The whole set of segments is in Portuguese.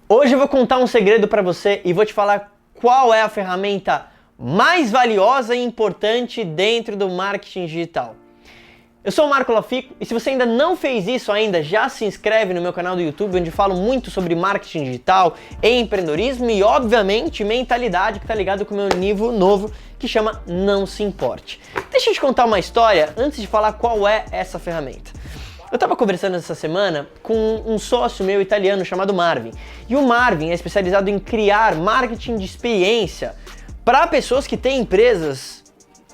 Hoje eu vou contar um segredo para você e vou te falar qual é a ferramenta mais valiosa e importante dentro do marketing digital. Eu sou o Marco Lafico e se você ainda não fez isso ainda, já se inscreve no meu canal do YouTube, onde falo muito sobre marketing digital, empreendedorismo e, obviamente, mentalidade, que tá ligado com o meu livro novo que chama Não Se Importe. Deixa eu te contar uma história antes de falar qual é essa ferramenta. Eu estava conversando essa semana com um sócio meu italiano chamado Marvin. E o Marvin é especializado em criar marketing de experiência para pessoas que têm empresas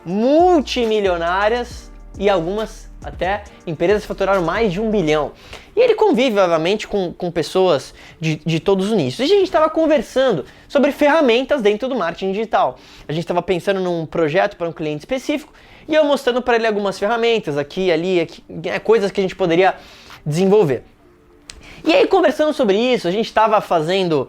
multimilionárias e algumas até empresas que faturaram mais de 1 bilhão. E ele convive, obviamente, com pessoas de todos os nichos. E a gente estava conversando sobre ferramentas dentro do marketing digital. A gente estava pensando num projeto para um cliente específico e eu mostrando para ele algumas ferramentas aqui, ali, coisas que a gente poderia desenvolver. E aí, conversando sobre isso, a gente estava fazendo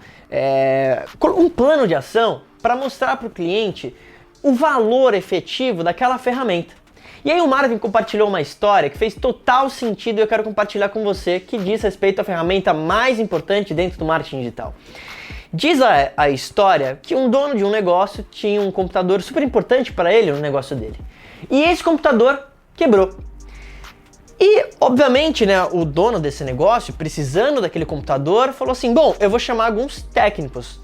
um plano de ação para mostrar para o cliente o valor efetivo daquela ferramenta. E aí o Marvin compartilhou uma história que fez total sentido e eu quero compartilhar com você, que diz respeito à ferramenta mais importante dentro do marketing digital. Diz a história que um dono de um negócio tinha um computador super importante para ele no negócio dele. E esse computador quebrou. E, obviamente, né, o dono desse negócio, precisando daquele computador, falou assim, bom, eu vou chamar alguns técnicos.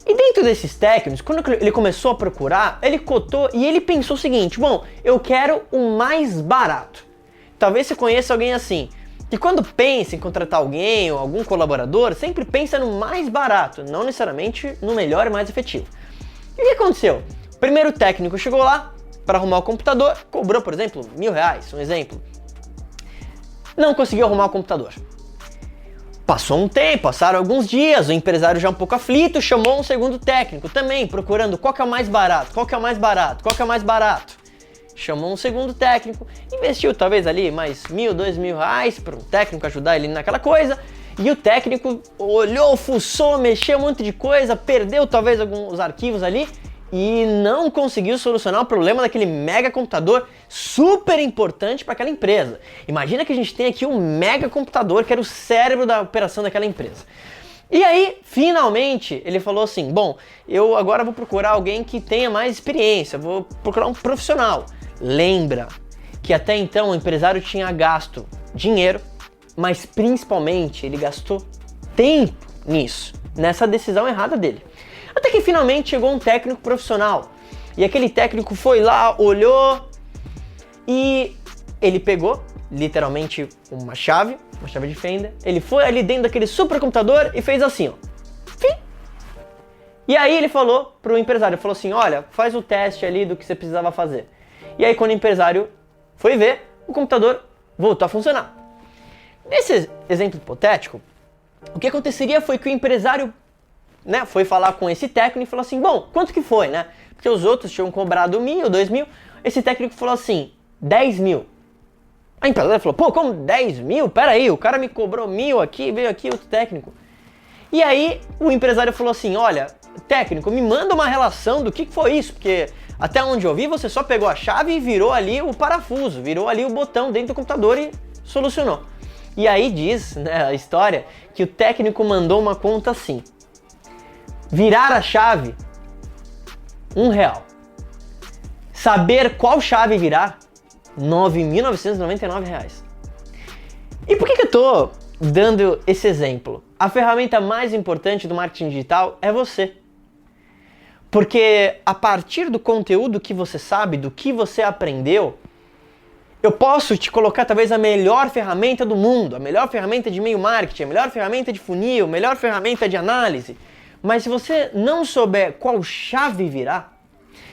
E dentro desses técnicos, quando ele começou a procurar, ele cotou e ele pensou o seguinte, bom, eu quero o mais barato. Talvez você conheça alguém assim, que quando pensa em contratar alguém ou algum colaborador, sempre pensa no mais barato, não necessariamente no melhor e mais efetivo. E o que aconteceu? O primeiro técnico chegou lá para arrumar o computador, cobrou, por exemplo, R$1.000, um exemplo. Não conseguiu arrumar o computador. Passou um tempo, passaram alguns dias, o empresário já um pouco aflito, chamou um segundo técnico também, procurando qual que é o mais barato, qual que é o mais barato, qual que é o mais barato. Chamou um segundo técnico, investiu talvez ali mais R$1.000, R$2.000 para um técnico ajudar ele naquela coisa, e o técnico olhou, fuçou, mexeu um monte de coisa, perdeu talvez alguns arquivos ali, e não conseguiu solucionar o problema daquele mega computador super importante para aquela empresa. Imagina que a gente tem aqui um mega computador que era o cérebro da operação daquela empresa. E aí, finalmente, ele falou assim, bom, eu agora vou procurar alguém que tenha mais experiência, vou procurar um profissional. Lembra que até então o empresário tinha gasto dinheiro, mas principalmente ele gastou tempo nisso, nessa decisão errada dele. Até que finalmente chegou um técnico profissional. E aquele técnico foi lá, olhou e ele pegou literalmente uma chave de fenda. Ele foi ali dentro daquele supercomputador e fez assim, ó. Fim. E aí ele falou pro empresário, falou assim, olha, faz o teste ali do que você precisava fazer. E aí quando o empresário foi ver, o computador voltou a funcionar. Nesse exemplo hipotético, o que aconteceria foi que o empresário foi falar com esse técnico e falou assim, bom, quanto que foi, né? Porque os outros tinham cobrado 1.000, 2.000, esse técnico falou assim, 10.000. A empresária falou, pô, como 10.000? Peraí, o cara me cobrou 1.000 aqui, veio aqui outro técnico. E aí o empresário falou assim, olha, técnico, me manda uma relação do que foi isso, porque até onde eu vi você só pegou a chave e virou ali o parafuso, virou ali o botão dentro do computador e solucionou. E aí diz, né, a história, que o técnico mandou uma conta assim, virar a chave, R$1. Saber qual chave virar, R$9.999. E por que eu tô dando esse exemplo? A ferramenta mais importante do marketing digital é você. Porque a partir do conteúdo que você sabe, do que você aprendeu, eu posso te colocar talvez a melhor ferramenta do mundo, a melhor ferramenta de e-mail marketing, a melhor ferramenta de funil, a melhor ferramenta de análise. Mas se você não souber qual chave virar,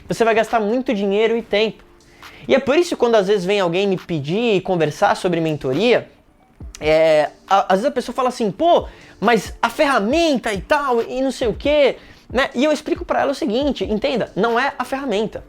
você vai gastar muito dinheiro e tempo. E é por isso que quando às vezes vem alguém me pedir e conversar sobre mentoria, às vezes a pessoa fala assim, pô, mas a ferramenta e tal, e não sei o quê, né? E eu explico para ela o seguinte, entenda, não é a ferramenta.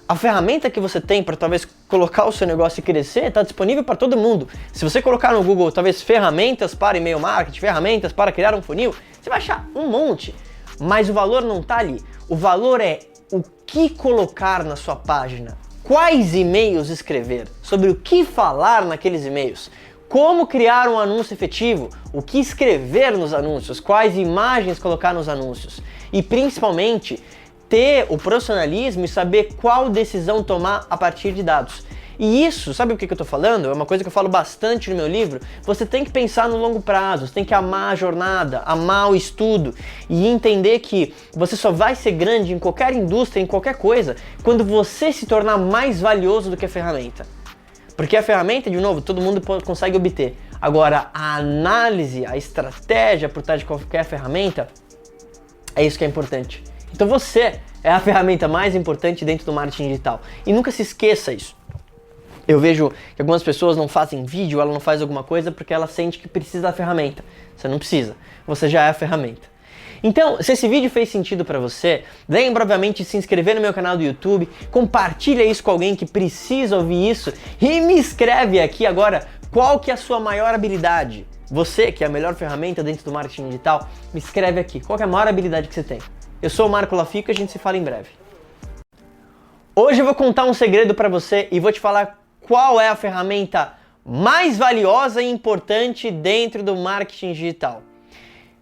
A ferramenta que você tem para talvez colocar o seu negócio e crescer está disponível para todo mundo. Se você colocar no Google talvez ferramentas para e-mail marketing, ferramentas para criar um funil, você vai achar um monte. Mas o valor não está ali. O valor é o que colocar na sua página, quais e-mails escrever, sobre o que falar naqueles e-mails, como criar um anúncio efetivo, o que escrever nos anúncios, quais imagens colocar nos anúncios e principalmente ter o profissionalismo e saber qual decisão tomar a partir de dados. E isso, sabe o que eu tô falando? É uma coisa que eu falo bastante no meu livro. Você tem que pensar no longo prazo, você tem que amar a jornada, amar o estudo e entender que você só vai ser grande em qualquer indústria, em qualquer coisa, quando você se tornar mais valioso do que a ferramenta. Porque a ferramenta, de novo, todo mundo consegue obter. Agora, a análise, a estratégia por trás de qualquer ferramenta, é isso que é importante. Então você é a ferramenta mais importante dentro do marketing digital. E nunca se esqueça isso. Eu vejo que algumas pessoas não fazem vídeo, ela não faz alguma coisa porque ela sente que precisa da ferramenta. Você não precisa, você já é a ferramenta. Então, se esse vídeo fez sentido para você, lembra obviamente de se inscrever no meu canal do YouTube, compartilha isso com alguém que precisa ouvir isso e me escreve aqui agora qual que é a sua maior habilidade. Você, que é a melhor ferramenta dentro do marketing digital, me escreve aqui qual que é a maior habilidade que você tem. Eu sou o Marco Lafico e a gente se fala em breve. Hoje eu vou contar um segredo para você e vou te falar qual é a ferramenta mais valiosa e importante dentro do marketing digital.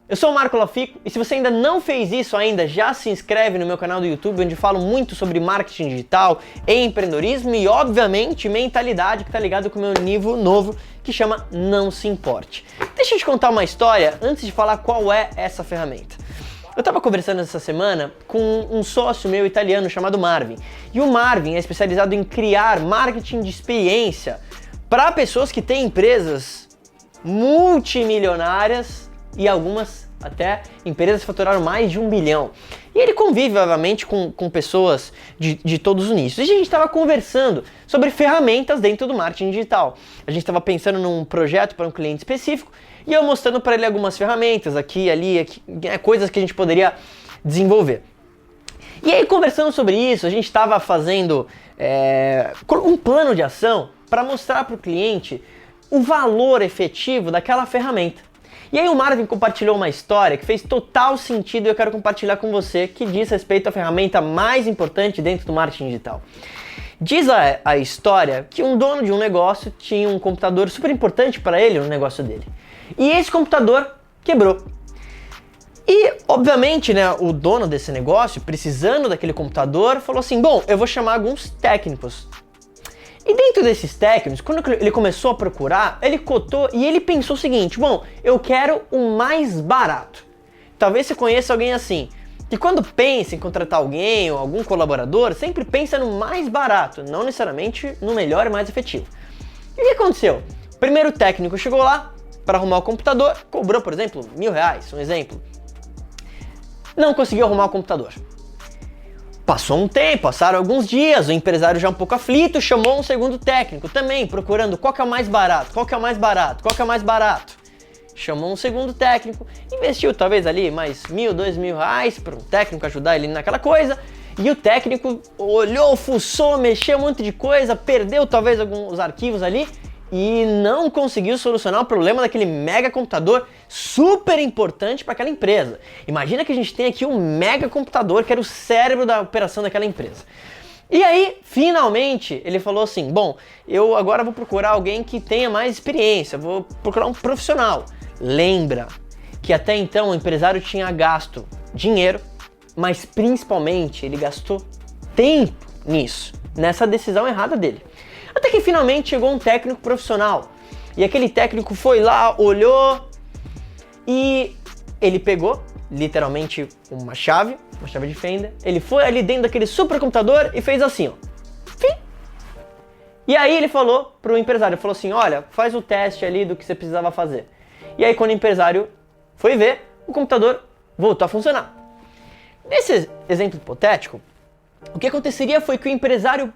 Eu sou o Marco Lafico e se você ainda não fez isso ainda, já se inscreve no meu canal do YouTube, onde eu falo muito sobre marketing digital, empreendedorismo e, obviamente, mentalidade, que está ligado com o meu livro novo, que chama Não Se Importe. Deixa eu te contar uma história antes de falar qual é essa ferramenta. Eu estava conversando essa semana com um sócio meu italiano chamado Marvin. E o Marvin é especializado em criar marketing de experiência para pessoas que têm empresas multimilionárias e algumas até empresas que faturaram mais de 1 bilhão. E ele convive, obviamente, com pessoas de todos os nichos. E a gente estava conversando sobre ferramentas dentro do marketing digital. A gente estava pensando num projeto para um cliente específico e eu mostrando para ele algumas ferramentas aqui, ali, aqui, coisas que a gente poderia desenvolver. E aí, conversando sobre isso, a gente estava fazendo um plano de ação para mostrar para o cliente o valor efetivo daquela ferramenta. E aí o Marvin compartilhou uma história que fez total sentido e eu quero compartilhar com você, que diz respeito à ferramenta mais importante dentro do marketing digital. Diz a história que um dono de um negócio tinha um computador super importante para ele no negócio dele. E esse computador quebrou. E, obviamente, né, o dono desse negócio, precisando daquele computador, falou assim, bom, eu vou chamar alguns técnicos. E dentro desses técnicos, quando ele começou a procurar, ele cotou e ele pensou o seguinte, bom, eu quero o mais barato. Talvez você conheça alguém assim, que quando pensa em contratar alguém ou algum colaborador, sempre pensa no mais barato, não necessariamente no melhor e mais efetivo. E o que aconteceu? O primeiro técnico chegou lá para arrumar o computador, cobrou, por exemplo, R$1.000, um exemplo. Não conseguiu arrumar o computador. Passou um tempo, passaram alguns dias, o empresário já um pouco aflito, chamou um segundo técnico também, procurando qual que é o mais barato, qual que é o mais barato, qual que é o mais barato. Chamou um segundo técnico, investiu talvez ali mais R$1.000, R$2.000 para um técnico ajudar ele naquela coisa, e o técnico olhou, fuçou, mexeu um monte de coisa, perdeu talvez alguns arquivos ali, e não conseguiu solucionar o problema daquele mega computador super importante para aquela empresa. Imagina que a gente tem aqui um mega computador que era o cérebro da operação daquela empresa. E aí, finalmente, ele falou assim, bom, eu agora vou procurar alguém que tenha mais experiência, vou procurar um profissional. Lembra que até então o empresário tinha gasto dinheiro, mas principalmente ele gastou tempo nisso, nessa decisão errada dele. Até que finalmente chegou um técnico profissional. E aquele técnico foi lá, olhou e ele pegou, literalmente, uma chave de fenda. Ele foi ali dentro daquele supercomputador e fez assim, ó. Fim. E aí ele falou pro empresário, falou assim, olha, faz o teste ali do que você precisava fazer. E aí quando o empresário foi ver, o computador voltou a funcionar. Nesse exemplo hipotético, o que aconteceria foi que o empresário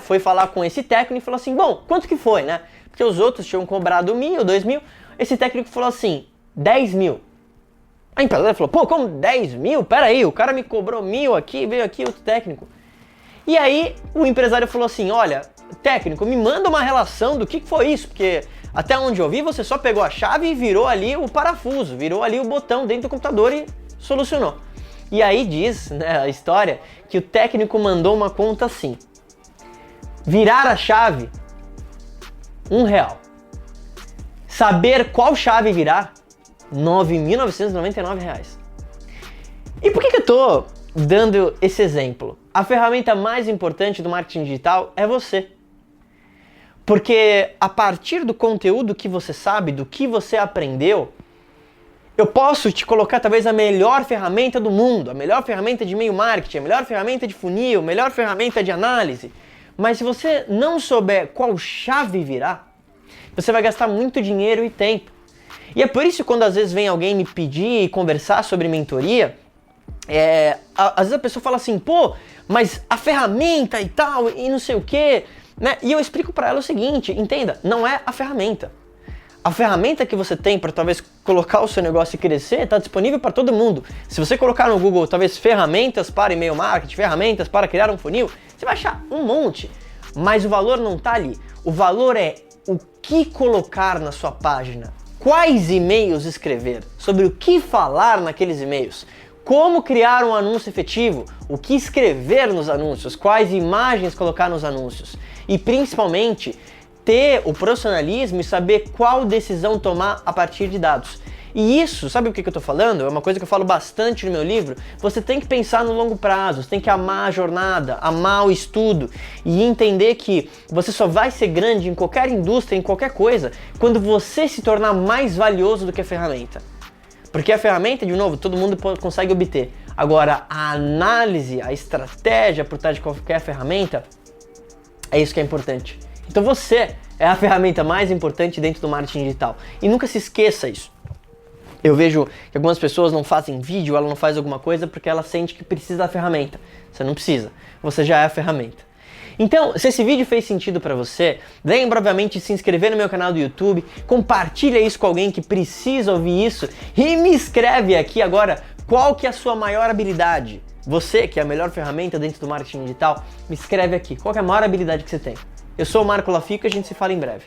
foi falar com esse técnico e falou assim, bom, quanto que foi, né? Porque os outros tinham cobrado 1.000, 2.000, esse técnico falou assim, 10.000. A empresária falou, pô, como 10.000? Pera aí, o cara me cobrou 1.000 aqui, veio aqui outro técnico. E aí o empresário falou assim, olha, técnico, me manda uma relação do que foi isso, porque até onde eu vi você só pegou a chave e virou ali o parafuso, virou ali o botão dentro do computador e solucionou. E aí diz, né, a história, que o técnico mandou uma conta assim, virar a chave, R$1. saber qual chave virar, R$ 9.999. E por que eu tô dando esse exemplo? A ferramenta mais importante do marketing digital é você. Porque a partir do conteúdo que você sabe, do que você aprendeu, eu posso te colocar talvez a melhor ferramenta do mundo, a melhor ferramenta de e-mail marketing, a melhor ferramenta de funil, a melhor ferramenta de análise. Mas se você não souber qual chave virar, você vai gastar muito dinheiro e tempo. E é por isso que quando às vezes vem alguém me pedir e conversar sobre mentoria, às vezes a pessoa fala assim, pô, mas a ferramenta e tal, e não sei o quê, né? E eu explico para ela o seguinte, entenda, não é a ferramenta. A ferramenta que você tem para talvez colocar o seu negócio e crescer está disponível para todo mundo. Se você colocar no Google talvez ferramentas para e-mail marketing, ferramentas para criar um funil, você vai achar um monte. Mas o valor não está ali. O valor é o que colocar na sua página, quais e-mails escrever, sobre o que falar naqueles e-mails, como criar um anúncio efetivo, o que escrever nos anúncios, quais imagens colocar nos anúncios e principalmente ter o profissionalismo e saber qual decisão tomar a partir de dados. E isso, sabe o que eu tô falando? É uma coisa que eu falo bastante no meu livro. Você tem que pensar no longo prazo, você tem que amar a jornada, amar o estudo e entender que você só vai ser grande em qualquer indústria, em qualquer coisa, quando você se tornar mais valioso do que a ferramenta. Porque a ferramenta, de novo, todo mundo consegue obter. Agora, a análise, a estratégia por trás de qualquer ferramenta, é isso que é importante. Então você é a ferramenta mais importante dentro do marketing digital. E nunca se esqueça isso. Eu vejo que algumas pessoas não fazem vídeo, ela não faz alguma coisa porque ela sente que precisa da ferramenta. Você não precisa, você já é a ferramenta. Então, se esse vídeo fez sentido para você, lembra obviamente de se inscrever no meu canal do YouTube, compartilha isso com alguém que precisa ouvir isso e me escreve aqui agora qual que é a sua maior habilidade. Você, que é a melhor ferramenta dentro do marketing digital, me escreve aqui qual que é a maior habilidade que você tem. Eu sou o Marco Lafico e a gente se fala em breve.